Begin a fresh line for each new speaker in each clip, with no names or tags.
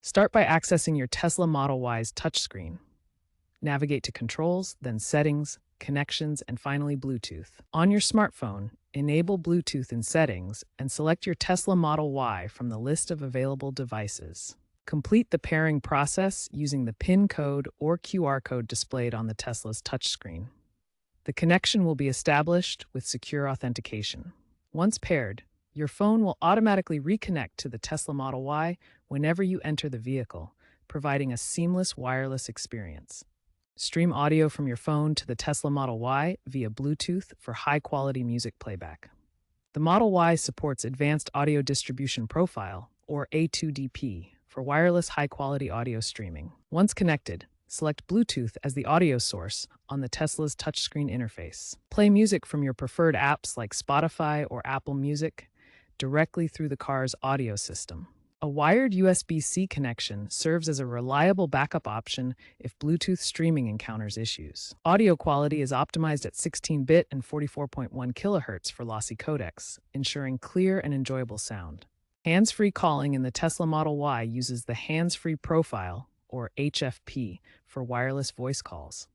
Start by accessing your Tesla Model Y's touchscreen. Navigate to Controls, then Settings, Connections, and finally Bluetooth. On your smartphone, enable Bluetooth in Settings and select your Tesla Model Y from the list of available devices. Complete the pairing process using the PIN code or QR code displayed on the Tesla's touchscreen. The connection will be established with secure authentication. Once paired, your phone will automatically reconnect to the Tesla Model Y whenever you enter the vehicle, providing a seamless wireless experience. Stream audio from your phone to the Tesla Model Y via Bluetooth for high-quality music playback. The Model Y supports Advanced Audio Distribution Profile, or A2DP, for wireless high-quality audio streaming. Once connected, select Bluetooth as the audio source on the Tesla's touchscreen interface. Play music from your preferred apps like Spotify or Apple Music directly through the car's audio system. A wired USB-C connection serves as a reliable backup option if Bluetooth streaming encounters issues. Audio quality is optimized at 16-bit and 44.1 kHz for lossy codecs, ensuring clear and enjoyable sound. Hands-free calling in the Tesla Model Y uses the Hands-Free Profile, or HFP, for wireless voice calls.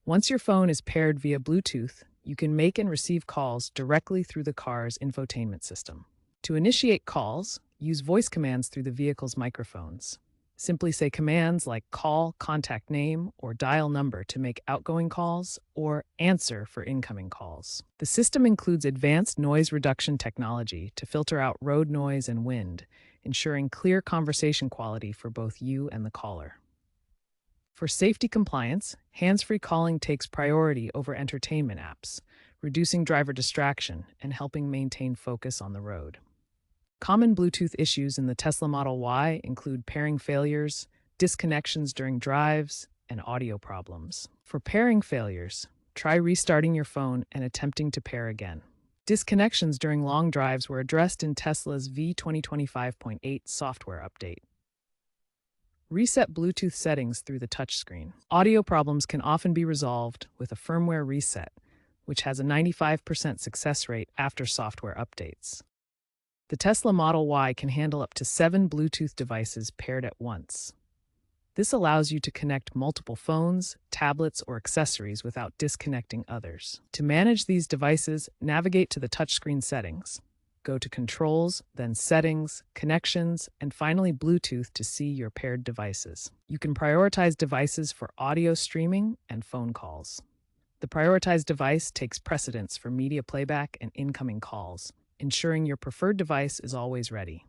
Once your phone is paired via Bluetooth, you can make and receive calls directly through the car's infotainment system. To initiate calls, use voice commands through the vehicle's microphones. Simply say commands like call, contact name, or dial number to make outgoing calls, or answer for incoming calls. The system includes advanced noise reduction technology to filter out road noise and wind, ensuring clear conversation quality for both you and the caller. For safety compliance, hands-free calling takes priority over entertainment apps, reducing driver distraction and helping maintain focus on the road. Common Bluetooth issues in the Tesla Model Y include pairing failures, disconnections during drives, and audio problems. For pairing failures, try restarting your phone and attempting to pair again. Disconnections during long drives were addressed in Tesla's V2025.8 software update. Reset Bluetooth settings through the touchscreen. Audio problems can often be resolved with a firmware reset, which has a 95% success rate after software updates. The Tesla Model Y can handle up to 7 Bluetooth devices paired at once. This allows you to connect multiple phones, tablets, or accessories without disconnecting others. To manage these devices, navigate to the touchscreen settings. Go to Controls, then Settings, Connections, and finally Bluetooth to see your paired devices. You can prioritize devices for audio streaming and phone calls. The prioritized device takes precedence for media playback and incoming calls, ensuring your preferred device is always ready.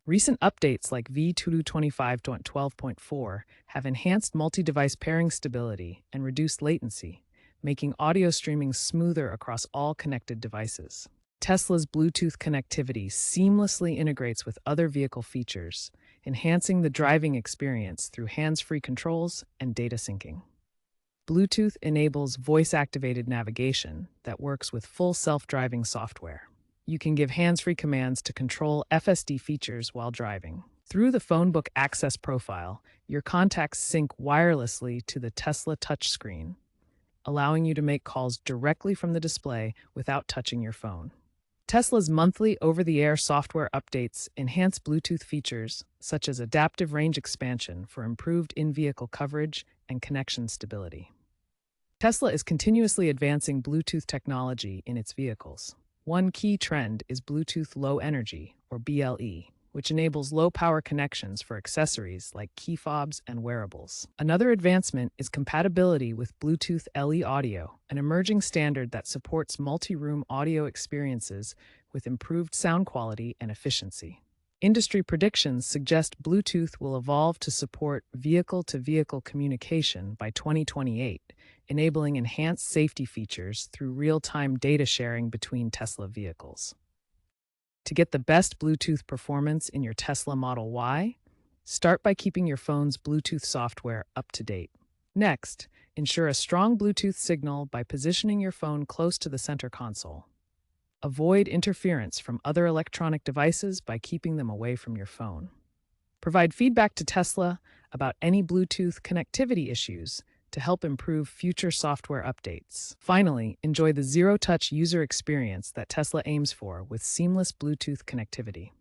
Recent updates like V2025.12.4 have enhanced multi-device pairing stability and reduced latency, making audio streaming smoother across all connected devices. Tesla's Bluetooth connectivity seamlessly integrates with other vehicle features, enhancing the driving experience through hands-free controls and data syncing. Bluetooth enables voice-activated navigation that works with full self-driving software. You can give hands-free commands to control FSD features while driving. Through the Phonebook Access profile, your contacts sync wirelessly to the Tesla touchscreen, allowing you to make calls directly from the display without touching your phone. Tesla's monthly over-the-air software updates enhance Bluetooth features such as adaptive range expansion for improved in-vehicle coverage and connection stability. Tesla is continuously advancing Bluetooth technology in its vehicles. One key trend is Bluetooth Low Energy, or BLE, which enables low-power connections for accessories like key fobs and wearables. Another advancement is compatibility with Bluetooth LE Audio, an emerging standard that supports multi-room audio experiences with improved sound quality and efficiency. Industry predictions suggest Bluetooth will evolve to support vehicle-to-vehicle communication by 2028, enabling enhanced safety features through real-time data sharing between Tesla vehicles. To get the best Bluetooth performance in your Tesla Model Y, start by keeping your phone's Bluetooth software up to date. Next, ensure a strong Bluetooth signal by positioning your phone close to the center console. Avoid interference from other electronic devices by keeping them away from your phone. Provide feedback to Tesla about any Bluetooth connectivity issues to help improve future software updates. Finally, enjoy the zero-touch user experience that Tesla aims for with seamless Bluetooth connectivity.